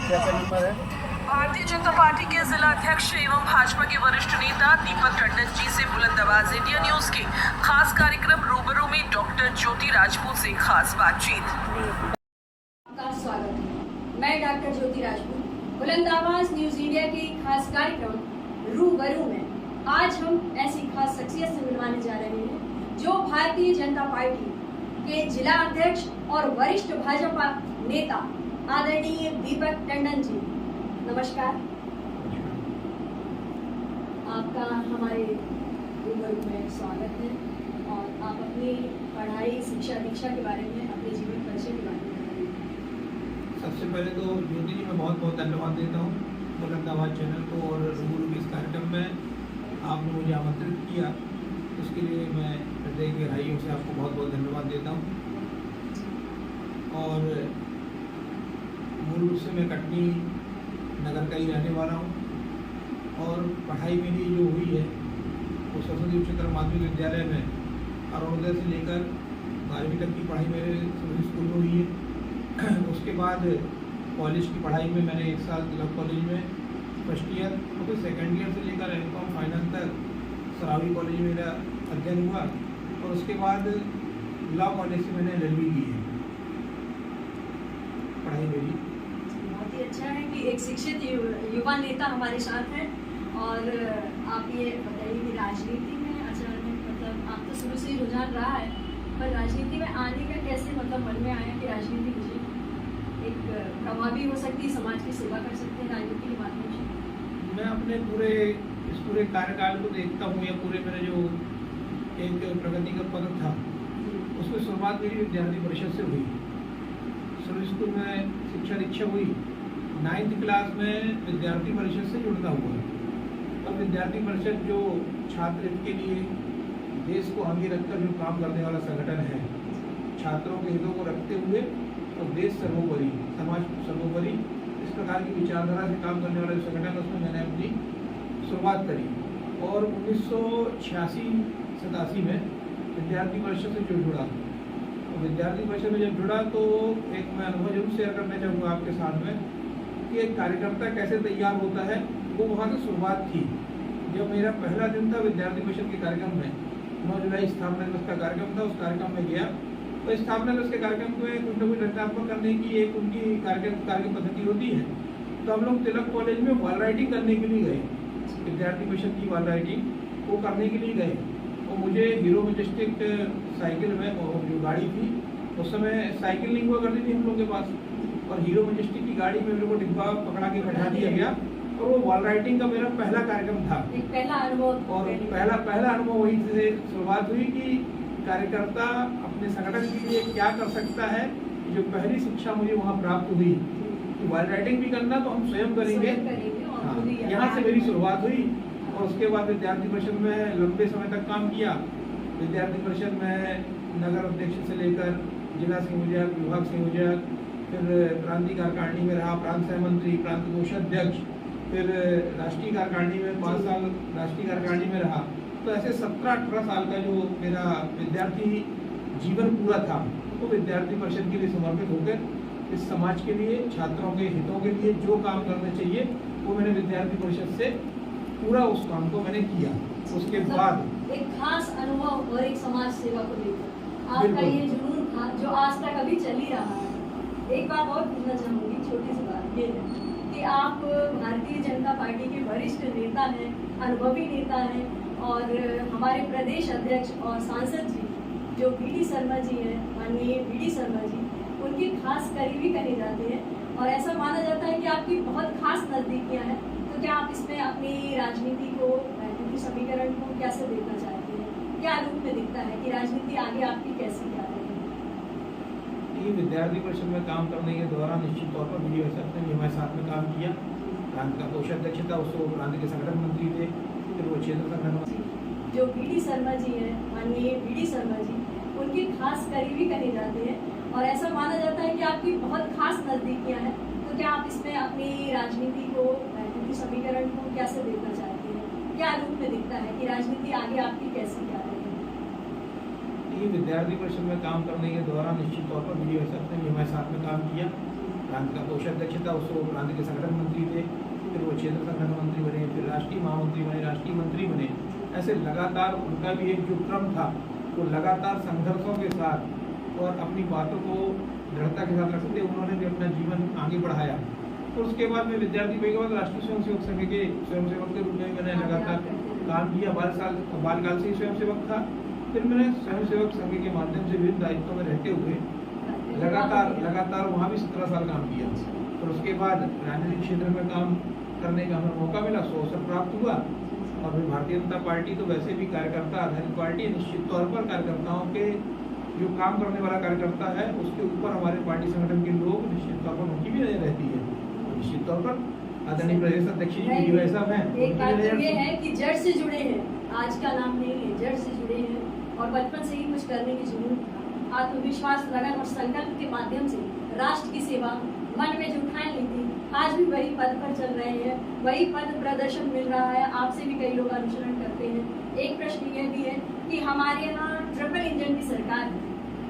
कैसा नंबर है? भारतीय जनता पार्टी के जिला अध्यक्ष एवं भाजपा के वरिष्ठ नेता दीपक टंडन जी से बुलंद आवाज इंडिया न्यूज के खास कार्यक्रम रूबरू में डॉक्टर ज्योति राजपूत से खास बातचीत। आपका स्वागत है। मैं डॉक्टर ज्योति राजपूत बुलंद आवाज न्यूज इंडिया के खास कार्यक्रम रूबरू में आज हम ऐसी खास शख्सियत से मिलवाने जा रहे हैं जो भारतीय जनता पार्टी के जिला अध्यक्ष और वरिष्ठ भाजपा नेता आदरणीय दीपक टंडन जी। नमस्कार, आपका हमारे रूबरू में स्वागत है और आप अपनी पढ़ाई शिक्षा दीक्षा के बारे में, अपने जीवन परिचय के बारे में बताइए। सबसे पहले तो ज्योति जी मैं बहुत बहुत धन्यवाद देता हूँ बुलंद आवाज चैनल को और रूबरू के इस कार्यक्रम में आपने मुझे आमंत्रित किया, उसके लिए मैं हृदय की गहराइयों से आपको बहुत बहुत धन्यवाद देता हूँ। और मूल रूप से मैं कटनी नगर का ही रहने वाला हूँ और पढ़ाई मेरी जो हुई है वो सरस्वती उच्चतर माध्यमिक विद्यालय में अरुणोदय से लेकर 12वीं तक की पढ़ाई मेरे सभी स्कूल में हुई है। उसके बाद कॉलेज की पढ़ाई में मैंने 1 साल तिलक कॉलेज में फर्स्ट ईयर और फिर सेकेंड ईयर से लेकर एम.कॉम फाइनल तक सरावी कॉलेज में मेरा अध्ययन हुआ और उसके बाद लॉ कॉलेज से मैंने LLB की है पढ़ाई मेरी। बहुत ही अच्छा है कि एक शिक्षित युवा नेता हमारे साथ हैं। और आप ये बताइए कि राजनीति में अचानक मतलब आप तो शुरू से ही रुझान रहा है, पर राजनीति में आने का कैसे मतलब मन में आया कि राजनीति मुझे एक प्रभावी हो सकती है, समाज की सेवा कर सकते हैं राजनीति के माध्यम से? मैं अपने पूरे कार्यकाल को देखता हूँ या पूरे मेरे जो एक प्रगति का पद था उसमें शुरुआत मेरी विद्यार्थी परिषद से हुई। शुरू स्कूल में शिक्षा दीक्षा हुई, 9th क्लास में विद्यार्थी परिषद से जुड़ना हुआ और विद्यार्थी परिषद जो छात्र हित के लिए देश को आगे रखकर जो काम करने वाला संगठन है, छात्रों के हितों को रखते हुए और देश सर्वोपरि समाज सर्वोपरि इस प्रकार की विचारधारा से काम करने वाला संगठन, उसमें मैंने अपनी शुरुआत करी। और 1986-87 में विद्यार्थी परिषद से जो जुड़ा और विद्यार्थी परिषद में जब जुड़ा तो एक मैं अनुभव जरूर शेयर करना चाहूँगा आपके साथ में कि एक कार्यकर्ता कैसे तैयार होता है, वो वहाँ से शुरुआत थी। जब मेरा पहला दिन था विद्यार्थी परिषद के कार्यक्रम में, 9 जुलाई स्थापना दिवस का कार्यक्रम था, उस कार्यक्रम में गया तो स्थापना दिवस के कार्यक्रम में कुछ न कुछ रचनात्मक करने की एक उनकी कार्य पद्धति होती है। तो हम लोग तिलक कॉलेज में वॉल राइटिंग करने के लिए गए, विद्यार्थी परिषद की वॉल राइटिंग वो करने के लिए गए और मुझे हीरो मैजेस्टिक साइकिल में जो गाड़ी थी उस समय साइकिल नहीं हुआ करती थी हम लोग के पास, और हीरो मैजेस्टिक की गाड़ी में मेरे को डिब्बा पकड़ा के बैठा दिया गया और वो वॉल राइटिंग का मेरा पहला कार्यक्रम था। एक पहला अनुभव और पहला अनुभव वही से शुरुआत हुई कि कार्यकर्ता अपने संगठन के लिए क्या कर सकता है। जो पहली शिक्षा मुझे वहाँ प्राप्त हुई कि वॉल राइटिंग भी करना तो हम स्वयं करेंगे। हाँ, यहाँ से मेरी शुरुआत हुई और उसके बाद विद्यार्थी परिषद में लंबे समय तक काम किया। विद्यार्थी परिषद में नगर अध्यक्ष से लेकर जिला संयोजक, विभाग संयोजक, फिर प्रांतीय कार्यकारिणी में रहा, प्रांत सह मंत्री, प्रांत कोषाध्यक्ष, फिर राष्ट्रीय कार्यकारिणी में 5 साल राष्ट्रीय कार्यकारिणी में रहा। तो ऐसे 17-18 साल का जो मेरा विद्यार्थी जीवन पूरा था वो विद्यार्थी परिषद के लिए समर्पित होकर इस समाज के लिए, छात्रों के हितों के लिए जो काम करने चाहिए वो मैंने विद्यार्थी परिषद से पूरा उस काम को मैंने किया। उसके बाद एक खास अनुभव और एक समाज सेवा को लेकर आपका ये जुनून था जो आज तक अभी चल ही रहा है। एक बात और पूछना चाहूँगी, छोटी सी बात ये है कि आप भारतीय जनता पार्टी के वरिष्ठ नेता हैं, अनुभवी नेता हैं और हमारे प्रदेश अध्यक्ष और सांसद जी जो BD शर्मा जी हैं, माननीय BD शर्मा जी, उनकी खास करीबी कहे जाते हैं और ऐसा माना जाता है कि आपकी बहुत खास नज़दीकियाँ हैं। तो क्या आप इसमें अपनी राजनीति को, राजनीति समीकरण को कैसे देखना चाहते हैं? क्या रूप में दिखता है कि राजनीति आगे आपकी कैसी क्या रहेगी? विद्यार्थी परिषद में काम करने के दौरान निश्चित तौर पर BD शर्मा ने हमारे साथ में काम किया। प्रांत का कोषाध्यक्ष था, उसको प्रांत के संगठन मंत्री थे, फिर वो क्षेत्र संगठन मंत्री। जो BD शर्मा जी हैं, माननीय BD शर्मा जी, उनकी खास करीबी कहे जाते हैं और ऐसा माना जाता है कि आपकी बहुत खास नज़दीकियाँ हैं। तो क्या आप इसमें अपनी राजनीति को, राजनीति समीकरण को कैसे देखना चाहते हैं? क्या रूप में दिखता है कि राजनीति आगे आपकी कैसी क्या रहेगी? विद्यार्थी परिषद में काम करने के दौरान निश्चित तौर पर BD शर्मा ने हमारे साथ में काम किया। प्रांत का कोषाध्यक्ष था, उससे वो प्रांत के संगठन मंत्री थे, फिर वो क्षेत्र संगठन मंत्री बने, फिर राष्ट्रीय महामंत्री बने, राष्ट्रीय मंत्री बने। ऐसे लगातार उनका भी एक जो क्रम था वो लगातार संघर्षों के साथ और अपनी बातों को दृढ़ता के साथ रखते उन्होंने भी अपना जीवन आगे बढ़ाया। और उसके बाद में विद्यार्थी के बाद राष्ट्रीय स्वयंसेवक संघ के स्वयंसेवक के रूप में मैंने लगातार काम किया। बालकाल से ही स्वयंसेवक था। फिर मैंने स्वयंसेवक संघ के माध्यम से विभिन्न दायित्वों में रहते हुए लगातार वहाँ भी 17 साल काम किया। और उसके बाद राजनीतिक क्षेत्र में काम करने का हमें मौका मिला, सो अवसर प्राप्त हुआ। और फिर भारतीय जनता पार्टी तो वैसे भी कार्यकर्ता आधारित पार्टी है। निश्चित तौर पर कार्यकर्ताओं के जो काम करने वाला कार्यकर्ता है उसके ऊपर हमारे पार्टी संगठन के लोग निश्चित तौर पर उनकी भी नजर रहती है। निश्चित तौर पर आदरणीय प्रदेश अध्यक्ष जी साहब हैं, एक बात तो ये है कि जड़ से जुड़े हैं, आज का नाम नहीं है, जड़ से जुड़े हैं और बचपन से ही कुछ करने की जुनून, आत्मविश्वास, लगन और संकल्प के माध्यम से राष्ट्र की सेवा मन में जो ठान ली थी, आज भी वही पद पर चल रहे हैं, वही पद प्रदर्शन मिल रहा है। आपसे भी कई लोग अनुसरण करते हैं। एक प्रश्न ये भी है कि हमारे यहाँ ट्रिपल इंजन की सरकार है,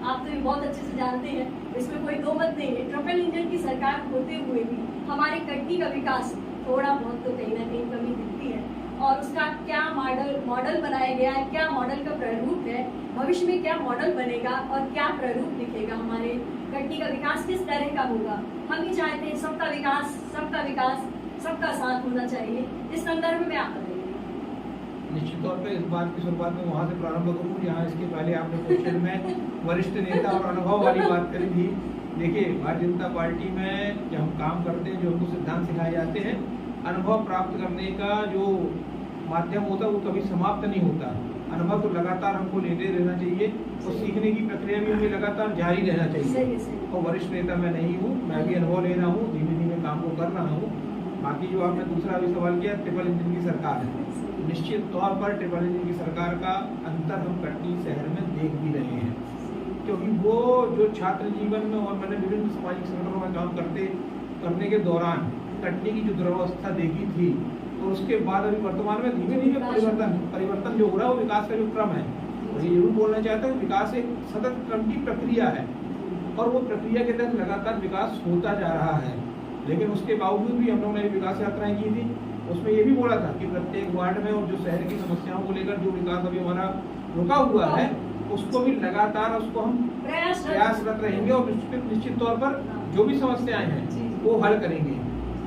आप तो ये बहुत अच्छे से जानते हैं, इसमें कोई दो मत नहीं है। ट्रिपल इंजन की सरकार होते हुए भी हमारे कटनी का विकास थोड़ा बहुत तो कहीं ना कहीं कमी दिखती है। और उसका क्या मॉडल बनाया गया है, क्या मॉडल का प्रारूप है, भविष्य में क्या मॉडल बनेगा और क्या प्रारूप दिखेगा, हमारे कटनी का विकास किस तरह का होगा। हम ही चाहते हैं सबका विकास, सबका साथ होना चाहिए। इस संदर्भ में आप बताइए। निश्चित तौर पर इस बात की शुरुआत में वहाँ से प्रारंभ करूँ जहाँ इसके पहले आपने क्वेश्चन में वरिष्ठ नेता और अनुभव वाली बात करी थी। देखिए, भारतीय जनता पार्टी में जब हम काम करते हैं, जो हमको सिद्धांत सिखाए जाते हैं, अनुभव प्राप्त करने का जो माध्यम होता है वो कभी समाप्त नहीं होता। अनुभव तो लगातार हमको लेते रहना चाहिए और सीखने की प्रक्रिया भी हमें लगातार जारी रहना चाहिए। और वरिष्ठ नेता मैं नहीं हूँ, मैं भी अनुभव ले रहा हूँ, धीमे धीमे काम को कर रहा हूँ। बाकी जो आपने दूसरा भी सवाल किया, ट्रिपल इंजन की सरकार है। निश्चित तौर पर ट्रिपल इंजन की सरकार का अंतर हम कटनी शहर में देख भी रहे हैं, क्योंकि वो जो छात्र जीवन में और मैंने विभिन्न सामाजिक संगठनों में काम करने के दौरान कटनी की जो दुर्वस्था देखी थी, और उसके बाद अभी वर्तमान में धीमे धीमे परिवर्तन जो हो रहा है वो विकास का जो क्रम है, और ये जरूर बोलना चाहता हूँ, विकास एक सतत क्रम की प्रक्रिया है और वो प्रक्रिया के तहत लगातार विकास होता जा रहा है। लेकिन उसके बावजूद भी हम लोगों ने विकास यात्राएं की थी। उसमें ये भी बोला था कि प्रत्येक वार्ड में और जो शहर की समस्याओं को लेकर जो विकास अभी हमारा रुका हुआ है उसको भी लगातार उसको हम प्रयासरत रहेंगे और निश्चित तौर पर जो भी समस्याएं हैं वो हल करेंगे।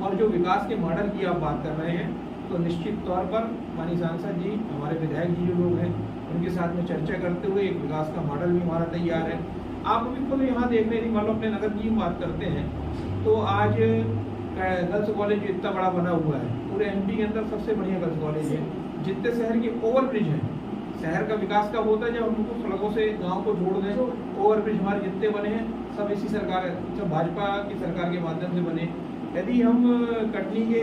और जो विकास के मॉडल की आप बात कर रहे हैं, तो निश्चित तौर पर माननीय सांसद जी, हमारे विधायक जी जो लोग हैं, उनके साथ में चर्चा करते हुए एक विकास का मॉडल भी हमारा तैयार है। आप भी खुद यहाँ देखने नहीं, मान लो अपने नगर की बात करते हैं तो आज गर्ल्स कॉलेज इतना बड़ा बना हुआ है, पूरे एमपी के अंदर सबसे बढ़िया गर्ल्स कॉलेज है। जितने शहर के ओवरब्रिज हैं, शहर का विकास कब होता है जब हम उनको सड़कों से गांव को जोड़ दें। ओवरब्रिज हमारे जितने बने हैं सब इसी सरकार, सब भाजपा की सरकार के माध्यम से बने। यदि हम कटनी के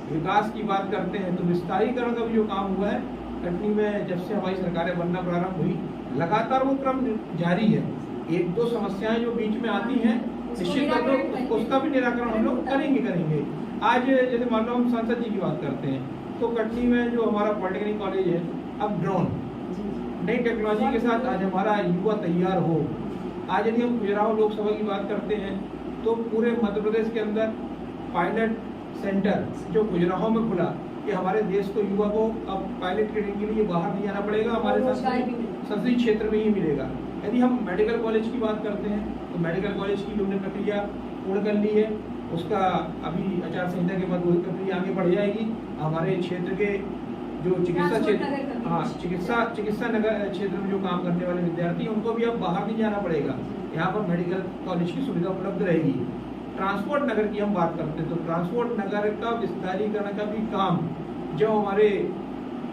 विकास की बात करते हैं तो विस्तारीकरण का भी जो काम हुआ है कटनी में, जब से हमारी सरकारें बनना प्रारंभ हुई, लगातार वो क्रम जारी है। एक दो समस्याएं जो बीच में आती हैं, निश्चित तौर पर उसका भी निराकरण हम लोग करेंगे। आज जैसे मान लो हम सांसद जी की बात करते हैं तो कटनी में जो हमारा पॉलिटेक्निक कॉलेज है, अब ड्रोन नई टेक्नोलॉजी के साथ आज हमारा युवा तैयार हो। आज यदि हम खजुराहो लोकसभा की बात करते हैं तो पूरे मध्य प्रदेश के अंदर पायलट सेंटर जो खजुराहो में खुला, कि हमारे देश को युवा को अब पायलट ट्रेनिंग के लिए बाहर नहीं जाना पड़ेगा, हमारे संसदीय क्षेत्र में ही मिलेगा। यदि हम मेडिकल कॉलेज की बात करते हैं तो मेडिकल कॉलेज की हमने प्रक्रिया पूर्ण कर ली है, उसका अभी आचार संहिता के बाद वही प्रक्रिया आगे बढ़ जाएगी। हमारे क्षेत्र के जो चिकित्सा नगर क्षेत्र में जो काम करने वाले विद्यार्थी, उनको भी अब बाहर नहीं जाना पड़ेगा, यहाँ पर मेडिकल कॉलेज की सुविधा उपलब्ध रहेगी। ट्रांसपोर्ट नगर की हम बात करते हैं तो ट्रांसपोर्ट नगर का विस्तारीकरण का भी काम जो हमारे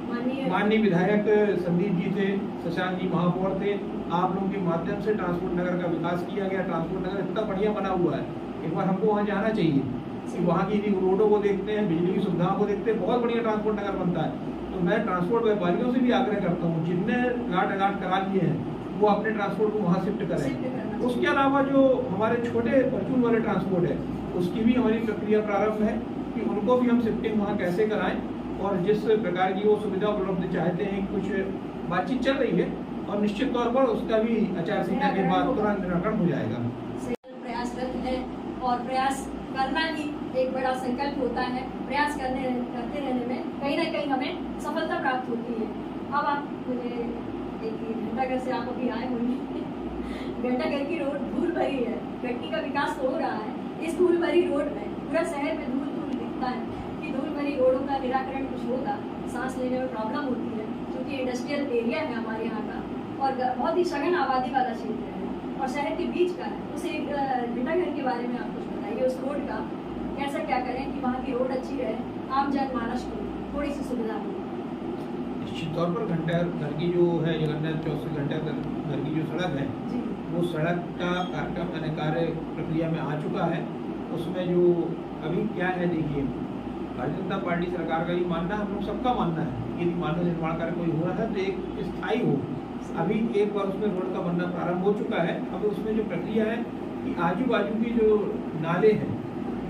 माननीय विधायक संदीप जी थे, शशांक जी महापौर थे, आप लोगों के माध्यम से ट्रांसपोर्ट नगर का विकास किया गया। ट्रांसपोर्ट नगर इतना बढ़िया बना हुआ है, एक बार हमको वहाँ जाना चाहिए कि वहाँ की रोडों को देखते हैं, बिजली की सुविधाओं को देखते हैं, बहुत बढ़िया ट्रांसपोर्ट नगर बनता है। तो मैं ट्रांसपोर्ट व्यापारियों से भी आग्रह करता हूँ, जिनने लाट करा लिए हैं वो अपने ट्रांसपोर्ट को वहाँ शिफ्ट करें। उसके अलावा जो हमारे छोटे परचून वाले ट्रांसपोर्ट है, उसकी भी हमारी प्रक्रिया प्रारंभ है कि उनको भी हम शिफ्टिंग वहाँ कैसे कराएं, और जिस प्रकार की वो सुविधा उपलब्ध चाहते हैं, कुछ बातचीत चल रही है और निश्चित तौर पर उसका भी आचार संहिता के बाद तुरंत निराकरण हो जाएगा। प्रयासरत है और प्रयास करना ही एक बड़ा संकल्प होता है। प्रयास करते रहने में कहीं ना कहीं हमें सफलता प्राप्त होती है। अब आप मुझे एक घंटाघर से आप अभी आए होंगे, घंटाघर की रोड धूल भरी है, घटनी का विकास तो हो रहा है, इस धूल भरी रोड में पूरा शहर में धूल धूल दिखता है कि धूल भरी रोडों का निराकरण कुछ होगा। सांस लेने में प्रॉब्लम होती है क्योंकि इंडस्ट्रियल एरिया है हमारे यहाँ का और बहुत ही सघन आबादी वाला क्षेत्र है और शहर के बीच का है। उस एक घंटाघर के बारे में आप कुछ बताइए, उस रोड का कैसा क्या करें कि वहाँ की रोड अच्छी रहे, आम जनमानस को थोड़ी सी सुविधा हो। निश्चित तौर पर घंटाघर की जो है जगन्नाथ चौक से घंटाघर की जो सड़क है वो सड़क का कार्यक्रम यानी कार्य प्रक्रिया में आ चुका है। उसमें जो अभी क्या है, देखिए भारतीय जनता पार्टी सरकार का ये मानना, हम लोग सबका मानना है कि यदि मानव निर्माण कार्य कोई हो रहा है तो एक स्थायी हो। अभी एक बार उसमें रोड का बनना प्रारंभ हो चुका है। अब उसमें जो प्रक्रिया है कि आजू बाजू की जो नाले हैं,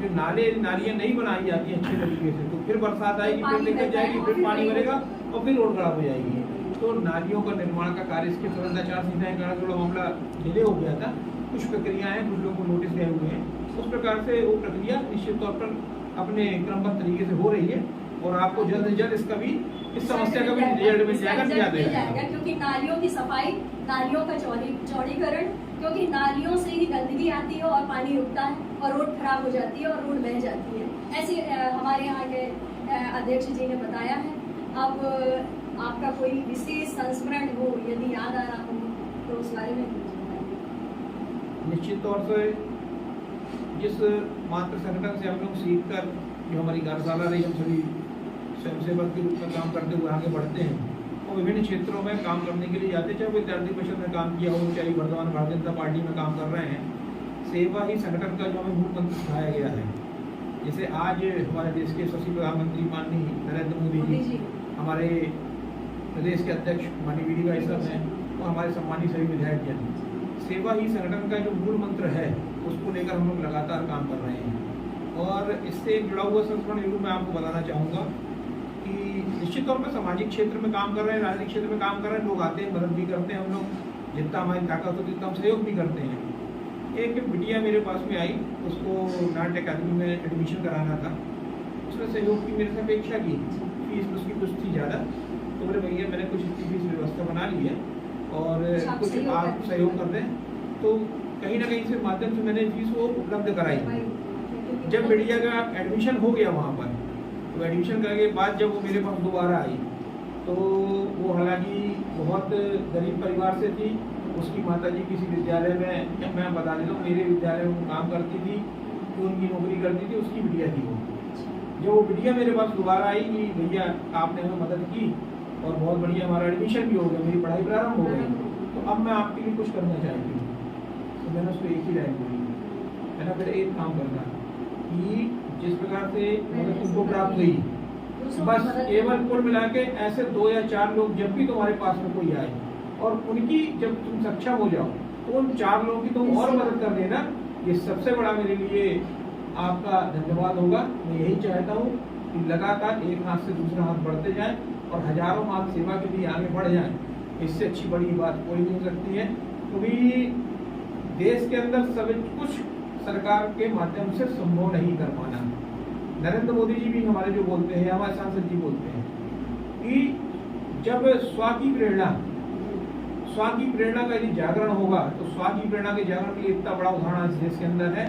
जो नालियाँ नहीं बनाई जाती हैं अच्छे तरीके से, तो फिर बरसात आएगी, फिर दिक्कत जाएगी, फिर पानी भरेगा और फिर रोड खराब हो जाएगी। तो नालियों का निर्माण का कार्य, इसके तुरंत आचार संहिता के कारण थोड़ा मामला डिले हो गया था। कुछ प्रक्रियाएं कुछ लोगों को नोटिस गए हुए हैं, उस प्रकार से वो प्रक्रिया निश्चित तौर पर अपने क्रमबद्ध तरीके से हो रही है और आपको जल्द से जल्द इसका भी इस समस्या का भी रिजल्ट मिल जाएगा। क्योंकि नालियों की सफाई, नालियों का चौड़ीकरण, क्योंकि नालियों से ही गंदगी आती है और पानी रुकता है और रोड खराब हो जाती है और रोड बह जाती है। ऐसे हमारे यहाँ के अध्यक्ष जी ने बताया है। अब आपका कोई विशेष संस्मरण हो, यदि याद आ रहा हो तो उस बारे में निश्चित तौर से जिस मात्र संगठन से हम लोग सीख कर जो हमारी कार्यशाला रही, हम सभी स्वयंसेवक के रूप में काम करते हुए आगे बढ़ते हैं और विभिन्न क्षेत्रों में काम करने के लिए जाते, चाहे विद्यार्थी परिषद में काम किया हो, चाहे वर्तमान भारतीय जनता पार्टी में काम कर रहे हैं। सेवा ही संगठन का जो हमें मूल मंत्र सिखाया गया है। जैसे आज हमारे देश के यशस्वी प्रधानमंत्री माननीय नरेंद्र मोदी जी, हमारे प्रदेश के अध्यक्ष माननीय वी डी भाई साहब हैं और हमारे सम्मानित सभी विधायक जन, सेवा ही संगठन का जो मूल मंत्र है उसको लेकर हम लोग लगातार काम कर रहे हैं। और इससे जुड़ा हुआ संस्मरण जरूर मैं आपको बताना चाहूँगा कि निश्चित तौर पर सामाजिक क्षेत्र में काम कर रहे हैं, राजनीतिक क्षेत्र में काम कर रहे हैं, लोग आते हैं, मदद भी करते हैं, हम लोग जितना हमारी ताकत होती है उतना हम सहयोग भी करते हैं। एक बिटिया मेरे पास में आई, उसको नाट्य अकादमी में एडमिशन कराना था, उसने सहयोग की मेरे से अपेक्षा की, फीस उसकी कुछ थी ज़्यादा, तो बोले भैया मैंने कुछ इसकी फीस व्यवस्था बना ली है और कुछ आप सहयोग कर दें। तो कहीं ना कहीं से माध्यम से मैंने फीस वो उपलब्ध कराई। जब बिटिया का एडमिशन हो गया वहाँ पर, तो एडमिशन करने के बाद जब वो मेरे पास दोबारा आई तो वो हालांकि बहुत गरीब परिवार से थी। उसकी माताजी किसी विद्यालय में, मैं बता देता हूँ, मेरे विद्यालय में काम करती थी, जो उनकी नौकरी करती थी, उसकी बिटिया थी वो। जब वो बिटिया मेरे पास दोबारा आई कि भैया आपने हमें मदद की और बहुत बढ़िया हमारा एडमिशन भी हो गया, मेरी पढ़ाई प्रारंभ हो गई, तो अब मैं आपके लिए कुछ करना चाहती हूँ। तो मैंने उसको एक ही लाइन बोली, मैंने फिर एक काम करना कि जिस प्रकार से मदद तुमको प्राप्त हुई, बस केवल कुल मिला के ऐसे 2 या 4 लोग जब भी तुम्हारे पास में कोई आए और उनकी जब तुम सक्षम हो जाओ तो उन 4 लोगों की तुम और मदद कर देना। ये सबसे बड़ा मेरे लिए आपका धन्यवाद होगा। मैं यही चाहता हूँ कि लगातार एक हाथ से दूसरा हाथ बढ़ते जाए और हजारों हाथ सेवा के लिए आगे बढ़ जाए। इससे अच्छी बड़ी बात कोई नहीं हो सकती है, क्योंकि देश के अंदर सब कुछ सरकार के माध्यम से संभव नहीं कर पाना। नरेंद्र मोदी जी भी हमारे जो बोलते हैं, हमारे सांसद जी बोलते हैं कि जब स्व की प्रेरणा का यदि जागरण होगा तो स्व की प्रेरणा के जागरण के लिए इतना बड़ा उदाहरण इस देश के अंदर है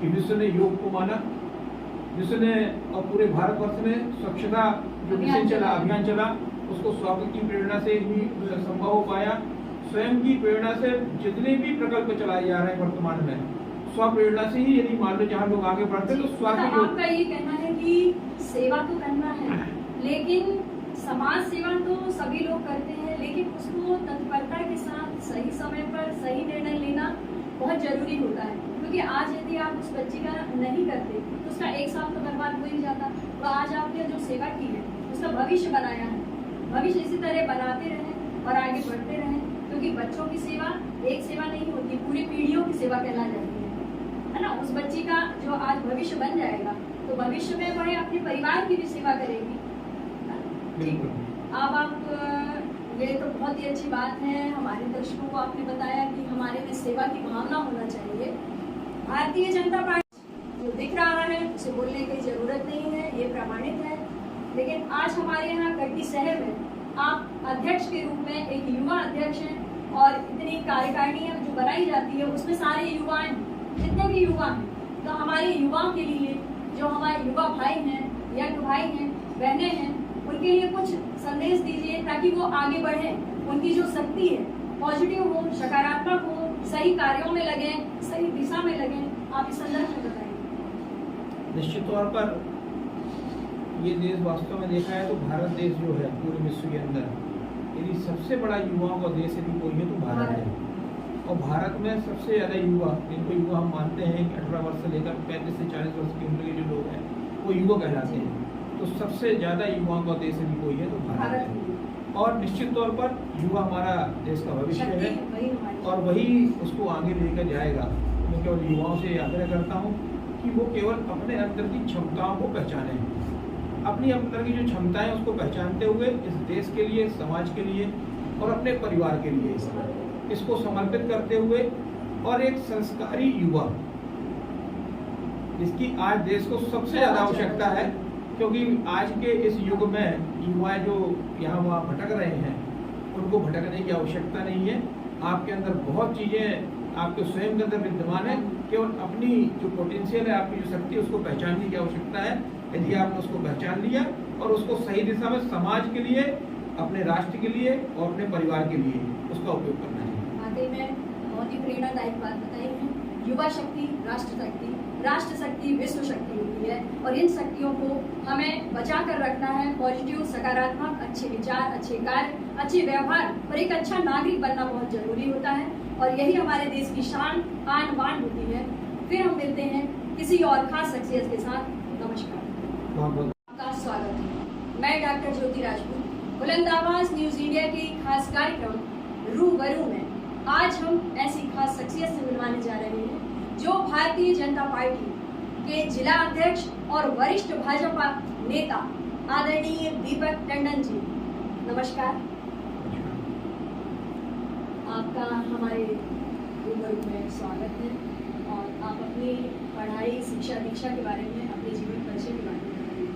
कि विश्व ने योग को माना, विश्व ने और पूरे भारतवर्ष में स्वच्छता जो मिशन चला, अभियान चला, उसको स्व की प्रेरणा से ही संभव हो पाया। स्वयं की प्रेरणा से जितने भी प्रकल्प चलाए जा रहे हैं वर्तमान में, स्व प्रेरणा से ही यदि मान लो जहाँ लोग आगे बढ़ते तो स्व की। आपका ये कहना है कि सेवा तो करना है, लेकिन समाज सेवा तो सभी लोग करते हैं, लेकिन उसको तत्परता के साथ सही समय पर सही निर्णय लेना बहुत जरूरी होता है। क्योंकि आज यदि आप उस बच्ची का नहीं करते तो उसका 1 साल तो बर्बाद हो ही जाता। तो आज आपने जो सेवा की है उसका भविष्य बनाया है, भविष्य इसी तरह बनाते रहें और आगे बढ़ते रहें, क्योंकि बच्चों की सेवा एक सेवा नहीं होती, पूरी पीढ़ियों की सेवा कहला जाती है ना। उस बच्ची का जो आज भविष्य बन जाएगा तो भविष्य में वह अपने परिवार की भी सेवा करेगी। ठीक, अब आप ये तो बहुत ही अच्छी बात है, हमारे दर्शकों को आपने बताया कि हमारे में सेवा की भावना होना चाहिए। भारतीय जनता पार्टी जो दिख रहा है उसे बोलने की जरूरत नहीं है, ये प्रमाणित है। लेकिन आज हमारे यहाँ कटनी शहर में आप अध्यक्ष के रूप में एक युवा अध्यक्ष हैं और इतनी कार्यकारिणी जो बनाई जाती है उसमें सारे युवा हैं, जितने भी युवा हैं। तो हमारे युवाओं के लिए, जो हमारे युवा भाई हैं, यंग भाई हैं, बहनें हैं, उनके लिए कुछ संदेश दीजिए ताकि वो आगे बढ़ें, उनकी जो शक्ति है पॉजिटिव हो, सकारात्मक हो, सही कार्यों में लगें, सही दिशा में लगें। आप इस संदर्भ में बताइए। निश्चित तौर पर ये देश वास्तव में देखा है तो भारत देश जो है पूरे विश्व के अंदर यदि सबसे बड़ा युवाओं का देश यदि कोई है तो भारत है। और भारत में सबसे ज़्यादा युवा, जिनको युवा हम मानते हैं कि 18 वर्ष से लेकर 35 से 40 वर्ष की उम्र के जो लोग हैं वो युवा कहलाते हैं। तो सबसे ज़्यादा युवाओं का देश यदि कोई है तो भारत है। और निश्चित तौर पर युवा हमारा देश का भविष्य है और वही उसको आगे लेकर जाएगा। मैं केवल युवाओं से आग्रह करता हूँ कि वो केवल अपने अंदर की क्षमताओं को पहचानें, अपनी अंदर की जो क्षमताएं उसको पहचानते हुए इस देश के लिए, समाज के लिए और अपने परिवार के लिए इसको समर्पित करते हुए और एक संस्कारी युवा जिसकी आज देश को सबसे ज़्यादा आवश्यकता है, क्योंकि आज के इस युग में युवा जो यहाँ वहाँ भटक रहे हैं उनको भटकने की आवश्यकता नहीं है। आपके अंदर बहुत चीज़ें आपके स्वयं के अंदर विद्यमान है, केवल अपनी जो पोटेंशियल है, आपकी जो शक्ति है उसको पहचानने की आवश्यकता है। यदि आपने उसको पहचान लिया और उसको सही दिशा में समाज के लिए, अपने राष्ट्र के लिए और अपने परिवार के लिए उसका उपयोग करना है। वाकई में बहुत ही प्रेरणादायक बात बताई है। युवा शक्ति राष्ट्र शक्ति विश्व शक्ति होती है और इन शक्तियों को हमें बचा कर रखना है। पॉजिटिव, सकारात्मक, अच्छे विचार, अच्छे कार्य, अच्छे व्यवहार और एक अच्छा नागरिक बनना बहुत जरूरी होता है और यही हमारे देश की शान, आन बान होती है। फिर हम मिलते हैं किसी और खास शख्सियत के साथ। नमस्कार, आपका स्वागत है। मैं डॉक्टर ज्योति राजपूत, बुलंद आवाज न्यूज इंडिया के खास कार्यक्रम रूबरू में आज हम ऐसी खास शख्सियत से मिलवाने जा रहे हैं जो भारतीय जनता पार्टी के जिला अध्यक्ष और वरिष्ठ भाजपा नेता आदरणीय दीपक टंडन जी। नमस्कार, आपका हमारे रूबरू में स्वागत है और आप अपनी पढ़ाई, शिक्षा, दीक्षा के बारे में, अपने जीवन परिचय के बारे में बताइए।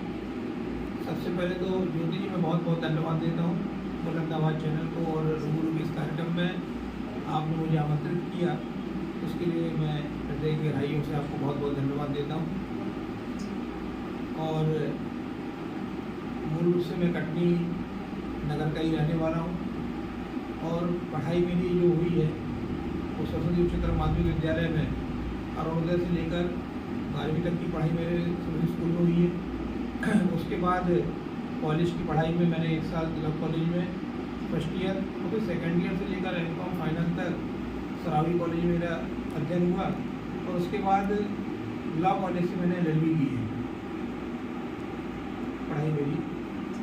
सबसे पहले तो ज्योति जी मैं बहुत बहुत धन्यवाद देता हूँ बुलंद आवाज चैनल को और रूबरू के इस कार्यक्रम में आपने मुझे आमंत्रित किया, उसके लिए मैं हृदय की गहराइयों से आपको बहुत बहुत धन्यवाद देता हूँ। और मूल रूप से मैं कटनी नगर का ही रहने वाला हूँ और पढ़ाई मेरी जो हुई है वो सरस्वती उच्चतर माध्यमिक विद्यालय में अरुणोदय से लेकर 12वीं तक की पढ़ाई मेरे सभी स्कूल में हुई है। उसके बाद कॉलेज की पढ़ाई में मैंने 1 साल तिलक कॉलेज में फर्स्ट ईयर और फिर सेकेंड ईयर से लेकर एम.कॉम फाइनल तक सरावी कॉलेज में मेरा अध्ययन हुआ और उसके बाद लॉ कॉलेज से मैंने LLB की है पढ़ाई मेरी।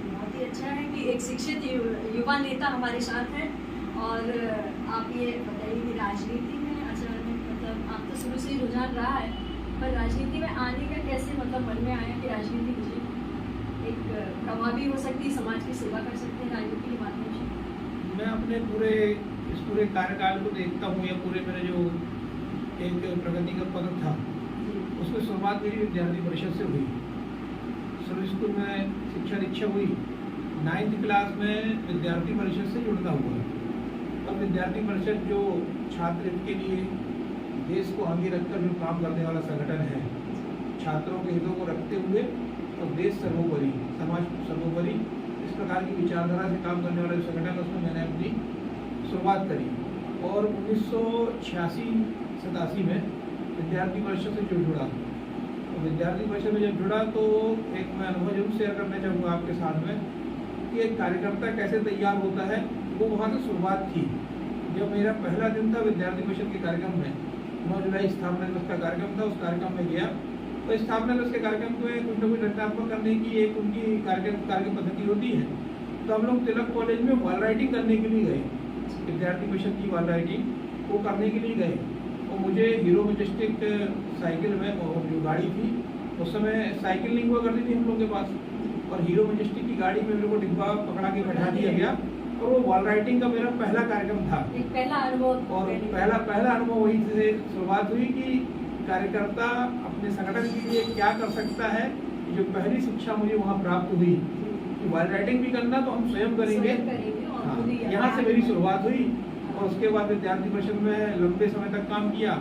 बहुत ही अच्छा है कि एक शिक्षित युवा नेता हमारे साथ हैं। और आप ये बताइए कि राजनीति में अचानक, मतलब आप तो शुरू से ही रुझान रहा है, पर राजनीति में आने का कैसे मतलब मन में आया कि राजनीति मुझे एक प्रभावी हो सकती है, समाज की सेवा कर सकते हैं राजनीति के माध्यम से? मैं अपने पूरे कार्यकाल को देखता हूँ या पूरे मेरे जो एक प्रगति का पद था उसमें शुरुआत मेरी विद्यार्थी परिषद से हुई। शुरू स्कूल में शिक्षा दीक्षा हुई, 9th क्लास में विद्यार्थी परिषद से जुड़ना हुआ और विद्यार्थी परिषद जो छात्र के लिए देश को आगे रखकर जो काम करने वाला संगठन है, छात्रों के हितों को रखते हुए और देश सर्वोपरि, समाज सर्वोपरि, इस प्रकार की विचारधारा से काम करने वाला जो संगठन है उसमें मैंने अपनी शुरुआत करी। और 1986-87 में विद्यार्थी परिषद से जो जुड़ा, तो विद्यार्थी परिषद में जब जुड़ा तो एक मैं अनुभव जरूर शेयर करना चाहूँगा आपके साथ में कि एक कार्यकर्ता कैसे तैयार होता है, वो वहाँ से शुरुआत थी। जब मेरा पहला दिन था विद्यार्थी परिषद के कार्यक्रम में, 9 जुलाई स्थापना दिवस का कार्यक्रम था, उस कार्यक्रम में गया तो स्थापना दिवस के कार्यक्रम में कुछ न कुछ रचनात्मक करने की एक उनकी कार्य पद्धति होती है। तो हम लोग तिलक कॉलेज में वॉल राइटिंग करने के लिए गए, विद्यार्थी परिषद की वॉल राइटिंग वो करने के लिए गए और मुझे हीरो मैजेस्टिक साइकिल में, और जो गाड़ी थी उस समय साइकिल नहीं हुआ करती थी हम लोग के पास, और हीरो मैजेस्टिक की गाड़ी में मेरे को डिब्बा पकड़ा के बैठा दिया गया और वो वॉल राइटिंग का मेरा पहला कार्यक्रम था। एक पहला अनुभव, और पहला अनुभव वही से शुरुआत हुई कि कार्यकर्ता अपने संगठन के लिए क्या कर सकता है। जो पहली शिक्षा मुझे वहाँ प्राप्त हुई कि वाइल राइटिंग भी करना तो हम स्वयं करेंगे। हाँ, यहाँ से मेरी शुरुआत हुई और उसके बाद विद्यार्थी परिषद में लंबे समय तक काम किया।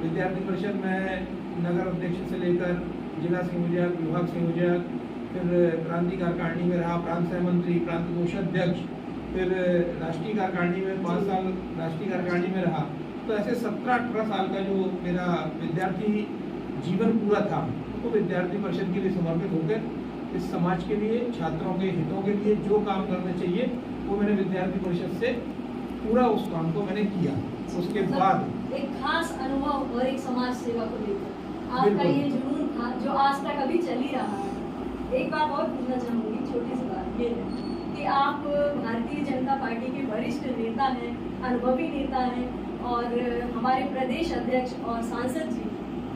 विद्यार्थी परिषद में नगर अध्यक्ष से लेकर जिला संयोजक, विभाग संयोजक, फिर क्रांति कार्यकारिणी में रहा, प्रांत सह मंत्री, प्रांत कोषाध्यक्ष, फिर राष्ट्रीय कार्यकारिणी में 5 साल राष्ट्रीय कार्यकारिणी में रहा। तो ऐसे 17-18 साल का जो मेरा विद्यार्थी जीवन पूरा था वो विद्यार्थी परिषद के लिए समर्पित होकर इस समाज के लिए, छात्रों के हितों के लिए जो काम करने चाहिए वो मैंने विद्यार्थी परिषद से पूरा उस काम को मैंने किया। उसके बाद एक खास अनुभव और एक समाज सेवा को लेकर आपका ये जुनून था जो आज तक अभी चल ही रहा है। एक बात और पूछना चाहूंगी, छोटी सी बात ये है कि आप भारतीय जनता पार्टी के वरिष्ठ नेता हैं, अनुभवी नेता हैं और हमारे प्रदेश अध्यक्ष और सांसद जी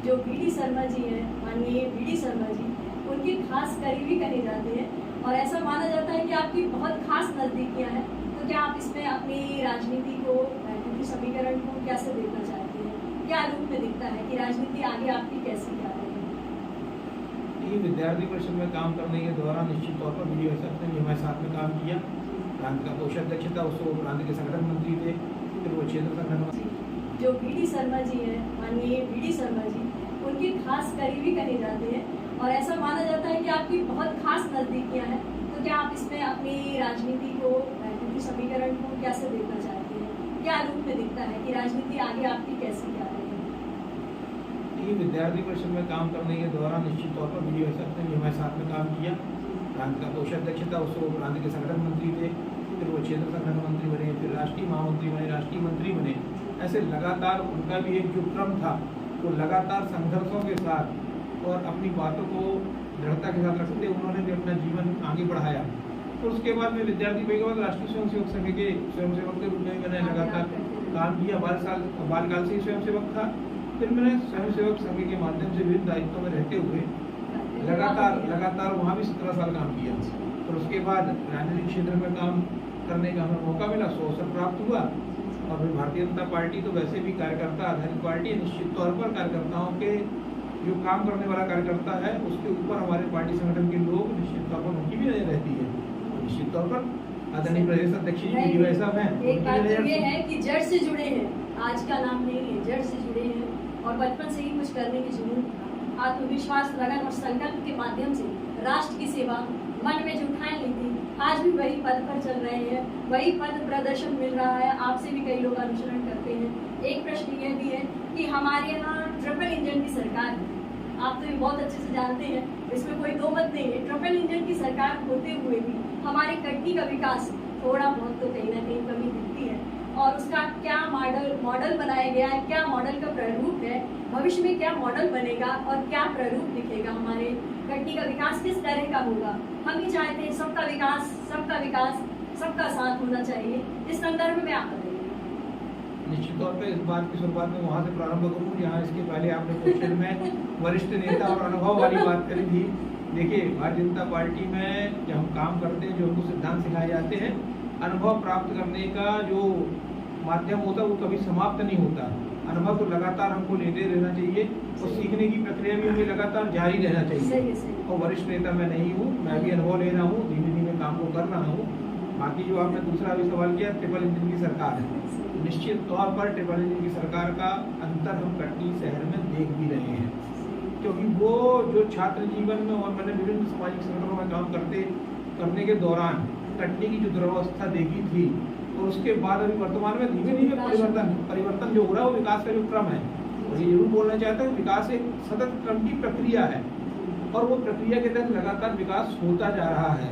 जो वी.डी. शर्मा जी हैं, माननीय वी.डी. शर्मा जी, उनके खास करीबी कहे जाते हैं और ऐसा माना जाता है कि आपकी बहुत खास नज़दीकियाँ हैं। तो क्या आप इसमें अपनी राजनीति को, राजनीति समीकरण को कैसे देखना चाहते हैं? क्या रूप में दिखता है कि राजनीति आगे आपकी कैसी क्या है? ये विद्यार्थी परिषद में काम करने के दौरान निश्चित तौर पर वी.डी. शर्मा ने हमारे साथ में काम किया। प्रांत का कोषाध्यक्ष था, उसको प्रांत के संगठन मंत्री थे, फिर वो क्षेत्र संगठन मंत्री। जो वी.डी. शर्मा जी हैं, माननीय वी.डी. शर्मा जी, उनके खास करीबी कहे जाते हैं और ऐसा माना जाता है कि आपकी बहुत खास नज़दीकियाँ हैं। तो क्या आप इसमें अपनी राजनीति को, राजनीति समीकरण को कैसे देखना चाहते हैं? क्या रूप में दिखता है कि राजनीति आगे आपकी कैसी क्या है? ये विद्यार्थी परिषद में काम करने के दौरान निश्चित तौर पर वी.डी. शर्मा ने हमारे साथ में काम किया। प्रांत का कोषाध्यक्ष था, उसको प्रांत के संगठन मंत्री थे, फिर वो क्षेत्र संगठन मंत्री बने, फिर राष्ट्रीय महामंत्री बने, राष्ट्रीय मंत्री बने। ऐसे लगातार उनका भी एक जो क्रम था वो लगातार संघर्षों के साथ और अपनी बातों को दृढ़ता के साथ रखते उन्होंने भी अपना जीवन आगे बढ़ाया। और उसके बाद में विद्यार्थी के बाद राष्ट्रीय स्वयंसेवक संघ के स्वयंसेवक के रूप में मैंने लगातार काम किया। बालकाल से ही स्वयंसेवक था। फिर मैंने स्वयंसेवक संघ के माध्यम से विभिन्न दायित्वों में रहते हुए लगातार वहाँ भी 17 साल काम किया। और उसके बाद राजनीतिक क्षेत्र में काम करने का हमें मौका मिला, अवसर प्राप्त हुआ। और फिर भारतीय जनता पार्टी तो वैसे भी कार्यकर्ता आधारित पार्टी है। निश्चित तौर पर कार्यकर्ताओं के जो काम करने वाला कार्यकर्ता है उसके ऊपर हमारे पार्टी संगठन के लोग निश्चित तौर पर उनकी भी नजर रहती है। निश्चित तौर पर आदरणीय प्रदेश अध्यक्ष जी साहब हैं, एक बात तो ये है कि जड़ से जुड़े हैं, आज का नाम नहीं है, जड़ से जुड़े हैं और बचपन से ही कुछ करने की जुनून, आत्मविश्वास, लगन और संकल्प के माध्यम से राष्ट्र की सेवा मन में जो ठान ली थी, आज भी वही पद पर चल रहे हैं, वही पद प्रदर्शन मिल रहा है। आपसे भी कई लोग अनुसरण करते हैं। एक प्रश्न ये भी है कि हमारे यहाँ ट्रिपल इंजन की सरकार है, आप तो ये बहुत अच्छे से जानते हैं, इसमें कोई दो मत नहीं है। ट्रिपल इंजन की सरकार होते हुए भी हमारे कटनी का विकास थोड़ा बहुत तो कहीं ना कहीं कमी दिखती है और उसका क्या मॉडल बनाया गया है, क्या मॉडल का प्रारूप है, भविष्य में क्या मॉडल बनेगा और क्या प्रारूप दिखेगा, हमारे कटनी का विकास किस तरह का होगा। हम ही चाहते हैं सबका विकास, सबका साथ होना चाहिए। इस संदर्भ में आप बताइए। निश्चित तौर पर इस बात की शुरुआत में वहाँ से प्रारंभ करूँ जहाँ इसके पहले आपने क्वेश्चन में वरिष्ठ नेता और अनुभव वाली बात करी थी। देखिए, भारतीय जनता पार्टी में जब हम काम करते हैं, जो हमको सिद्धांत सिखाए जाते हैं, अनुभव प्राप्त करने का जो माध्यम होता है वो कभी समाप्त नहीं होता। अनुभव को लगातार हमको लेते रहना चाहिए और सीखने की प्रक्रिया भी हमें लगातार जारी रहना चाहिए। और वरिष्ठ नेता मैं नहीं हूँ, मैं भी अनुभव ले रहा हूँ, धीमे धीमे काम को कर रहा हूँ। बाकी जो आपने दूसरा भी सवाल किया, ट्रिपल इंजन की सरकार है। निश्चित तौर पर ट्रिपल इंजन की सरकार का अंतर हम कटनी शहर में देख भी रहे हैं, क्योंकि वो जो छात्र जीवन में और मैंने विभिन्न सामाजिक संगठनों में काम करने के दौरान कटनी की जो दुर्वस्था देखी थी, और उसके बाद अभी वर्तमान में धीमे धीमे परिवर्तन जो हो रहा है वो विकास का जो क्रम है, और ये जरूर बोलना चाहता हूँ, विकास एक सतत क्रम की प्रक्रिया है और वो प्रक्रिया के तहत लगातार विकास होता जा रहा है।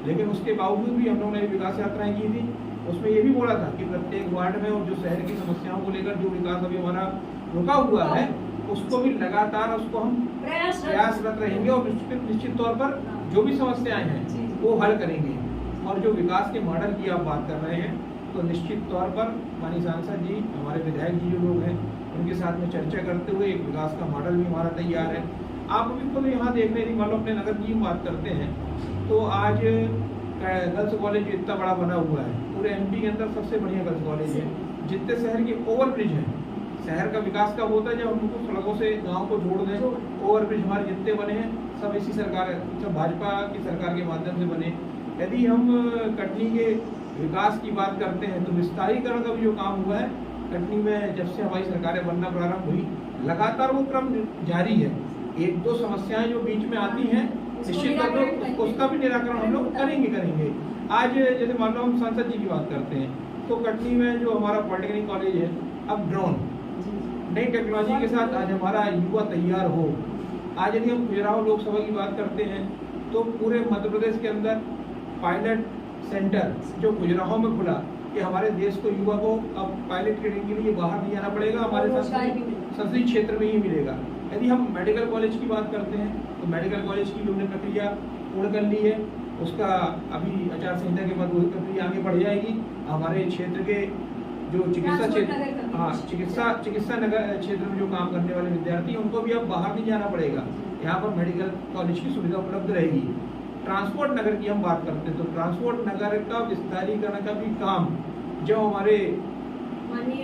लेकिन उसके बावजूद भी हम लोगों ने विकास यात्राएं की थी, उसमें ये भी बोला था कि प्रत्येक वार्ड में और जो शहर की समस्याओं को लेकर जो विकास अभी हमारा रुका हुआ है उसको भी लगातार उसको हम प्रयासरत रहेंगे और निश्चित तौर पर जो भी समस्याएं हैं वो हल करेंगे। और जो विकास के मॉडल की आप बात कर रहे हैं, तो निश्चित तौर पर माननीय सांसद जी, हमारे विधायक जी जो लोग हैं, उनके साथ में चर्चा करते हुए एक विकास का मॉडल भी हमारा तैयार है। आप भी खुद यहाँ देखने यदि मान लो अपने नगर की बात करते हैं तो आज गर्ल्स कॉलेज इतना बड़ा बना हुआ है, पूरे MP के अंदर सबसे बढ़िया गर्ल्स कॉलेज है। जितने शहर के ओवर ब्रिज हैं शहर का विकास कब होता है जब हम उनको सड़कों से गांव को जोड़ दें। ओवरब्रिज हमारे जितने बने हैं सब इसी सरकार, सब भाजपा की सरकार के माध्यम से बने। यदि हम कटनी के विकास की बात करते हैं तो विस्तारीकरण का भी जो काम हुआ है कटनी में, जब से हमारी सरकारें बनना प्रारंभ हुई, लगातार वो क्रम जारी है। एक दो समस्याएं जो बीच में आती हैं निश्चित तौर पर उसका भी निराकरण हम लोग करेंगे। आज जैसे मान लो हम सांसद जी की बात करते हैं तो कटनी में जो हमारा पॉलिटेक्निक कॉलेज है, अब ड्रोन नई टेक्नोलॉजी के साथ आज हमारा युवा तैयार हो। आज यदि हम खजुराहो लोकसभा की बात करते हैं तो पूरे मध्य प्रदेश के अंदर पायलट सेंटर जो खजुराहो में खुला, कि हमारे देश को युवा को अब पायलट ट्रेनिंग के लिए बाहर नहीं जाना पड़ेगा, हमारे संसदीय क्षेत्र में ही मिलेगा। यदि हम मेडिकल कॉलेज की बात करते हैं तो मेडिकल कॉलेज की भी हमने प्रक्रिया पूर्ण कर ली है। उसका अभी आचार संहिता के बाद वही प्रक्रिया आगे बढ़ जाएगी। हमारे क्षेत्र के जो चिकित्सा क्षेत्र चिकित्सा नगर क्षेत्र में जो काम करने वाले विद्यार्थी उनको भी अब बाहर नहीं जाना पड़ेगा, यहाँ पर मेडिकल कॉलेज की सुविधा उपलब्ध रहेगी। ट्रांसपोर्ट नगर की हम बात करते हैं तो ट्रांसपोर्ट नगर का विस्तारीकरण का भी काम जो हमारे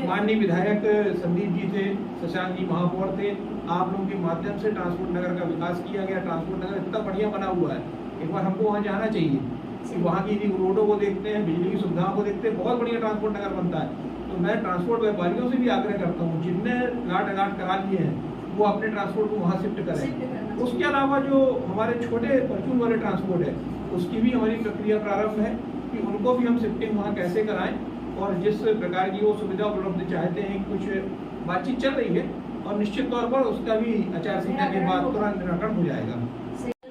माननीय विधायक संदीप जी थे, शशांक जी महापौर थे, आप लोगों के माध्यम से ट्रांसपोर्ट नगर का विकास किया गया। ट्रांसपोर्ट नगर इतना बढ़िया बना हुआ है, एक बार हमको वहाँ जाना चाहिए कि वहाँ की रोडों को देखते हैं, बिजली की सुविधाओं को देखते हैं, बहुत बढ़िया ट्रांसपोर्ट नगर बनता है। तो मैं ट्रांसपोर्ट व्यापारियों से भी आग्रह करता हूँ जिनने घाट करा लिए हैं वो अपने ट्रांसपोर्ट को वहाँ शिफ्ट करें। उसके अलावा जो हमारे छोटे परचून वाले ट्रांसपोर्ट है उसकी भी हमारी प्रक्रिया प्रारंभ है कि उनको भी हम शिफ्टिंग वहाँ कैसे कराएं, और जिस प्रकार की वो सुविधा उपलब्ध चाहते हैं, कुछ बातचीत चल रही है और निश्चित तौर पर उसका भी आचार संहिता के बाद तुरंत निराकरण हो जाएगा।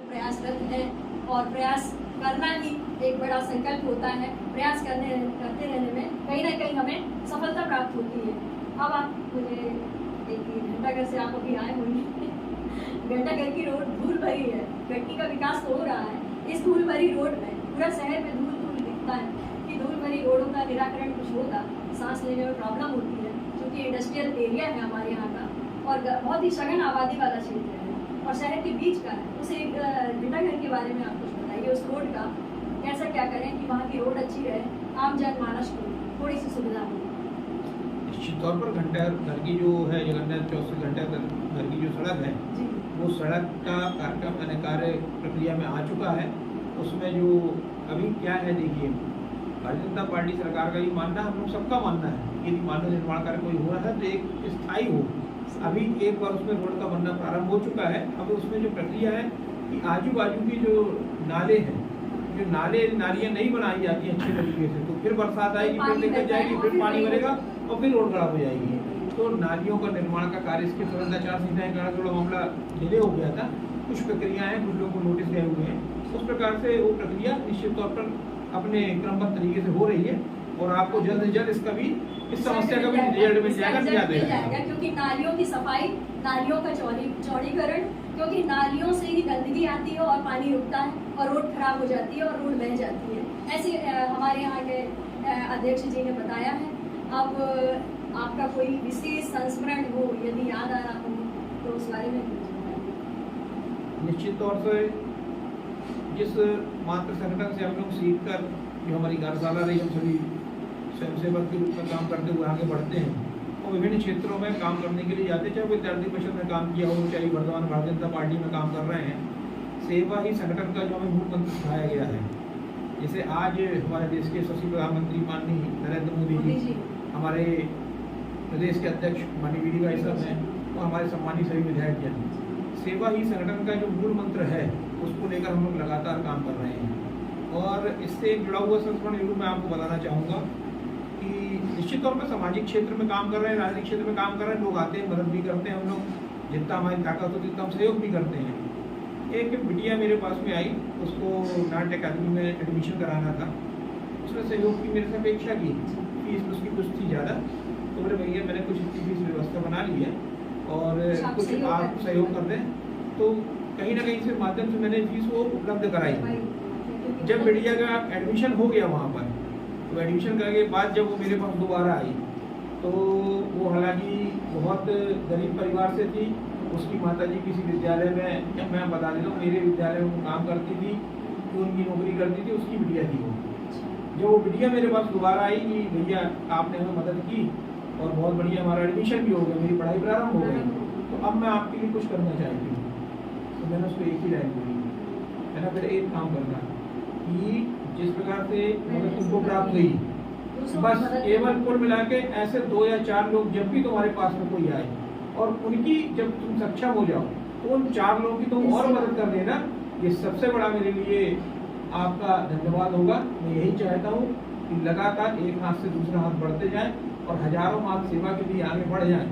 प्रयासरत है और प्रयास करना ही एक बड़ा संकल्प होता है। प्रयास करते रहने में कहीं ना कहीं हमें सफलता प्राप्त होती है। अब आप मुझे एक घंटाघर से आप अभी आए होंगे, घंटाघर की रोड धूल भरी है, कटनी का विकास तो हो रहा है, इस धूल भरी रोड में पूरा शहर में धूल दिखता है कि धूल भरी रोडों का निराकरण कुछ होगा। सांस लेने में प्रॉब्लम होती है क्योंकि इंडस्ट्रियल एरिया है हमारे यहाँ का और बहुत ही सघन आबादी वाला क्षेत्र है और शहर के बीच का है। उस एक घंटाघर के बारे में आप कुछ बताइए, उस रोड का कैसा क्या करें कि वहाँ की रोड अच्छी रहे, आम जनमानस को थोड़ी सी सुविधा हो। निश्चित तौर पर घंटाघर की जो है जगन्नाथ चौक से घंटाघर की जो सड़क है वो सड़क का कार्यक्रम कार्य प्रक्रिया में आ चुका है। उसमें जो अभी क्या है, देखिए भारतीय जनता पार्टी सरकार का ये मानना, हम लोग सबका मानना है कि यदि मानव निर्माण कार्य कोई हो रहा है तो एक स्थायी हो। अभी एक बार उसमें रोड का बनना प्रारंभ हो चुका है। अब उसमें जो प्रक्रिया है कि आजू बाजू की जो नाले हैं, जो नालियाँ नहीं बनाई जाती हैं अच्छे तरीके से, तो फिर बरसात आएगी, फिर दिक्कत जाएगी, फिर पानी भरेगा और फिर रोड खराब हो जाएगी। तो नालियों का निर्माण का कार्य इसके तुरंत आचार संहिता के कारण थोड़ा मामला डिले हो गया था। कुछ प्रक्रियाएं कुछ लोगों को नोटिस गए हुए हैं, उस प्रकार से वो प्रक्रिया निश्चित तौर पर अपने क्रमबद्ध तरीके से हो रही है और आपको जल्द से जल्द इसका भी इस समस्या का भी रिजल्ट मिल जाएगा। क्योंकि नालियों की सफाई, नालियों का चौड़ीकरण, क्योंकि नालियों से ही गंदगी आती है और पानी रुकता है और रोड खराब हो जाती है और रोड बह जाती है। ऐसे हमारे यहाँ के अध्यक्ष जी ने बताया है। अब आपका कोई विशेष संस्मरण हो, यदि याद आ रहा हो तो उस बारे में निश्चित तौर से जिस मात्र संगठन से हम लोग सीख कर जो हमारी कार्यशाला रही, हम सभी स्वयंसेवक के रूप में काम करते हुए आगे बढ़ते हैं और विभिन्न क्षेत्रों में काम करने के लिए जाते, चाहे विद्यार्थी परिषद में काम किया हो, चाहे वर्तमान भारतीय जनता पार्टी में काम कर रहे हैं। सेवा ही संगठन का जो हमें मूल मंत्र सिखाया गया है। जैसे आज हमारे देश के यशस्वी प्रधानमंत्री माननीय नरेंद्र मोदी जी, हमारे प्रदेश के अध्यक्ष माननीय वी डी भाई साहब हैं और हमारे सम्मानित सभी विधायक जन, सेवा ही संगठन का जो मूल मंत्र है उसको लेकर हम लोग लगातार काम कर रहे हैं। और इससे जुड़ा हुआ संस्मरण जरूर मैं आपको बताना चाहूँगा कि निश्चित तौर पर सामाजिक क्षेत्र में काम कर रहे हैं, राजनीतिक क्षेत्र में काम कर रहे हैं, लोग आते हैं, मदद भी करते हैं, हम लोग जितना हमारी ताकत होती है उतना हम सहयोग भी करते हैं। एक बिटिया मेरे पास में आई, उसको नाट्य अकादमी में एडमिशन कराना था, उसने सहयोग की मेरे से अपेक्षा की, फीस उसकी कुछ थी ज़्यादा, तो बोले भैया मैंने कुछ इसकी फीस व्यवस्था बना ली है और कुछ आप सहयोग कर दें। तो कहीं ना कहीं से माध्यम से मैंने फीस वो उपलब्ध कराई। जब बिटिया का एडमिशन हो गया वहाँ पर, तो एडमिशन करने के बाद जब वो मेरे पास दोबारा आई तो वो हालांकि बहुत गरीब परिवार से थी, उसकी माताजी किसी विद्यालय में, जब मैं बता देता हूँ मेरे विद्यालय में काम करती थी, जो उनकी नौकरी करती थी, उसकी बिटिया थी वो। जब वो बिटिया मेरे पास दोबारा आई कि भैया आपने हमें मदद की और बहुत बढ़िया हमारा एडमिशन भी हो गया, मेरी पढ़ाई प्रारंभ हो गई, तो अब मैं आपके लिए कुछ करना चाहती हूँ। तो मैंने उसको एक ही लाइन बोली, मैंने फिर एक काम करना कि जिस प्रकार से मदद तुमको प्राप्त हुई, बस केवल कुल मिला के ऐसे 2 या 4 लोग जब भी तुम्हारे पास में कोई आए और उनकी जब तुम सक्षम हो जाओ तो उन 4 लोगों की तुम और मदद कर देना। ये सबसे बड़ा मेरे लिए आपका धन्यवाद होगा। मैं यही चाहता हूँ कि लगातार एक हाथ से दूसरा हाथ बढ़ते जाए और हजारों हाथ सेवा के लिए आगे बढ़ जाए।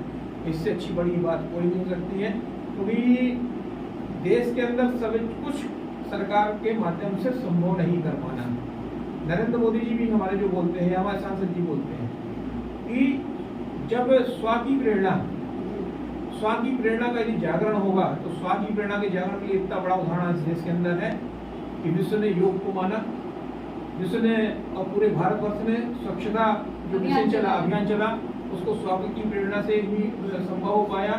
इससे अच्छी बड़ी बात कोई नहीं हो सकती है, क्योंकि देश के अंदर सब कुछ सरकार के माध्यम से संभव नहीं कर पाना। नरेंद्र मोदी जी भी हमारे जो बोलते हैं, हमारे सांसद जी बोलते हैं कि जब स्व की प्रेरणा का यदि जागरण होगा तो स्व की प्रेरणा के जागरण के लिए इतना बड़ा उदाहरण इस देश के अंदर है कि विश्व ने योग को माना, विश्व ने और पूरे भारतवर्ष में स्वच्छता जो मिशन चला, अभियान चला, उसको स्व की प्रेरणा से ही संभव हो पाया।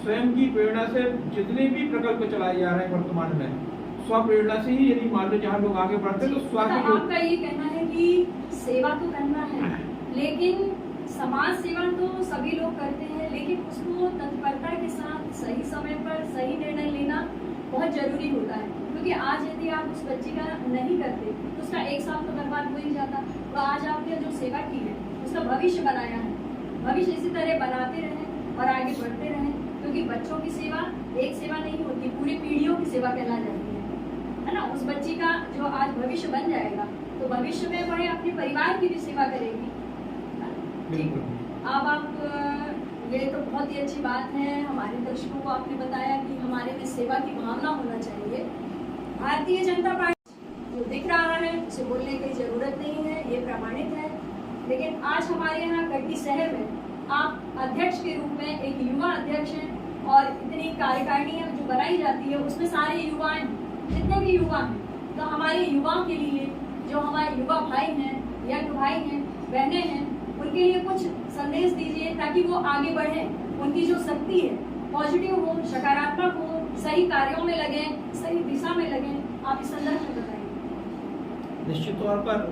स्वयं की प्रेरणा से जितने भी प्रकल्प चलाए जा रहे हैं वर्तमान में, स्व प्रेरणा से ही यदि मान लो जहाँ लोग आगे बढ़ते तो स्व की आपका ये कहना है कि सेवा तो करना है, लेकिन समाज सेवा तो सभी लोग करते हैं, लेकिन उसको तत्परता के साथ सही समय पर सही निर्णय लेना बहुत जरूरी होता है। क्योंकि आज यदि आप उस बच्ची का नहीं करते तो उसका 1 साल तो बर्बाद हो ही जाता। तो आज आपने जो सेवा की है उसका भविष्य बनाया है, भविष्य इसी तरह बनाते रहें और आगे बढ़ते रहें, क्योंकि बच्चों की सेवा एक सेवा नहीं होती, पूरी पीढ़ियों की सेवा कहला जाती है ना। उस बच्ची का जो आज भविष्य बन जाएगा तो भविष्य में वह अपने परिवार की भी सेवा करेगी। ठीक, अब आप ये तो बहुत ही अच्छी बात है, हमारे दर्शकों को आपने बताया कि हमारे में सेवा की भावना होना चाहिए। भारतीय जनता पार्टी जो दिख रहा है उसे बोलने की जरूरत नहीं है, ये प्रमाणित है। लेकिन आज हमारे यहाँ कटनी शहर में आप अध्यक्ष के रूप में एक युवा अध्यक्ष हैं और इतनी कार्यकारिणी जो बनाई जाती है उसमें सारे युवा हैं, जितने भी युवा हैं। तो हमारे युवाओं के लिए, जो हमारे युवा भाई हैं, यंग भाई हैं, बहनें हैं, उनके लिए कुछ संदेश दीजिए ताकि वो आगे बढ़ें, उनकी जो शक्ति है पॉजिटिव हो, सकारात्मक हो, सही कार्यों में लगे, सही दिशा में लगे। आप इस संदर्भ में बताइए। निश्चित तौर पर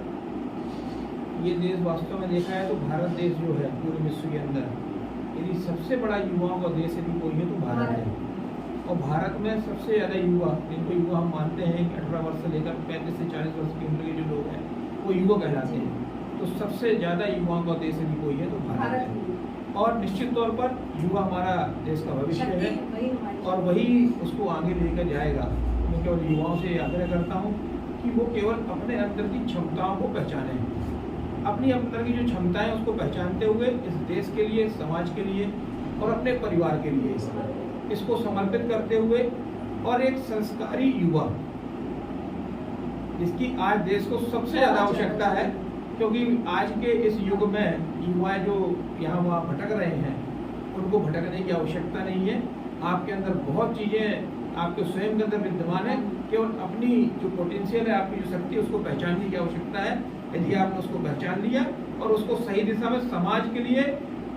ये देश वास्तव में देखा है तो भारत देश जो है पूरे विश्व के अंदर यदि सबसे बड़ा युवाओं का देश यदि कोई है तो भारत है। और भारत में सबसे ज़्यादा युवा, जिनको युवा हम मानते हैं कि 18 वर्ष से लेकर 35 से 40 वर्ष की उम्र के जो लोग हैं वो युवा कहलाते हैं। तो सबसे ज़्यादा युवाओं का देश यदि कोई है तो भारत है। और निश्चित तौर पर युवा हमारा देश का भविष्य है और वही उसको आगे लेकर जाएगा। मैं केवल युवाओं से आग्रह करता हूँ कि वो केवल अपने अंदर की क्षमताओं को पहचानें, अपनी अंदर की जो क्षमताएं उसको पहचानते हुए इस देश के लिए, समाज के लिए और अपने परिवार के लिए इसको समर्पित करते हुए और एक संस्कारी युवा जिसकी आज देश को सबसे ज़्यादा आवश्यकता है, क्योंकि आज के इस युग में युवा जो यहाँ वहाँ भटक रहे हैं उनको भटकने की आवश्यकता नहीं है। आपके अंदर बहुत चीज़ें आपके स्वयं के अंदर विद्यमान है, केवल अपनी जो पोटेंशियल है, आपकी जो शक्ति है उसको पहचानने की आवश्यकता है। यदि आपने उसको पहचान लिया और उसको सही दिशा में समाज के लिए,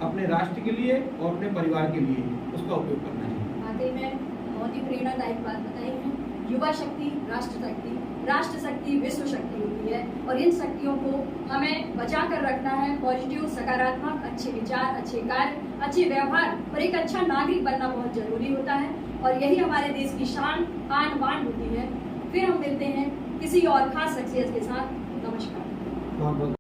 अपने राष्ट्र के लिए और अपने परिवार के लिए उसका उपयोग करना चाहिए। वाकई में बहुत ही प्रेरणादायक बात बताई है। युवा शक्ति राष्ट्र शक्ति, राष्ट्र शक्ति विश्व शक्ति होती है और इन शक्तियों को हमें बचा कर रखना है। पॉजिटिव, सकारात्मक, अच्छे विचार, अच्छे कार्य, अच्छे व्यवहार और एक अच्छा नागरिक बनना बहुत जरूरी होता है और यही हमारे देश की शान, आन बान होती है। फिर हम मिलते हैं किसी और खास शख्सियत के साथ। नमस्कार। बहुत बहुत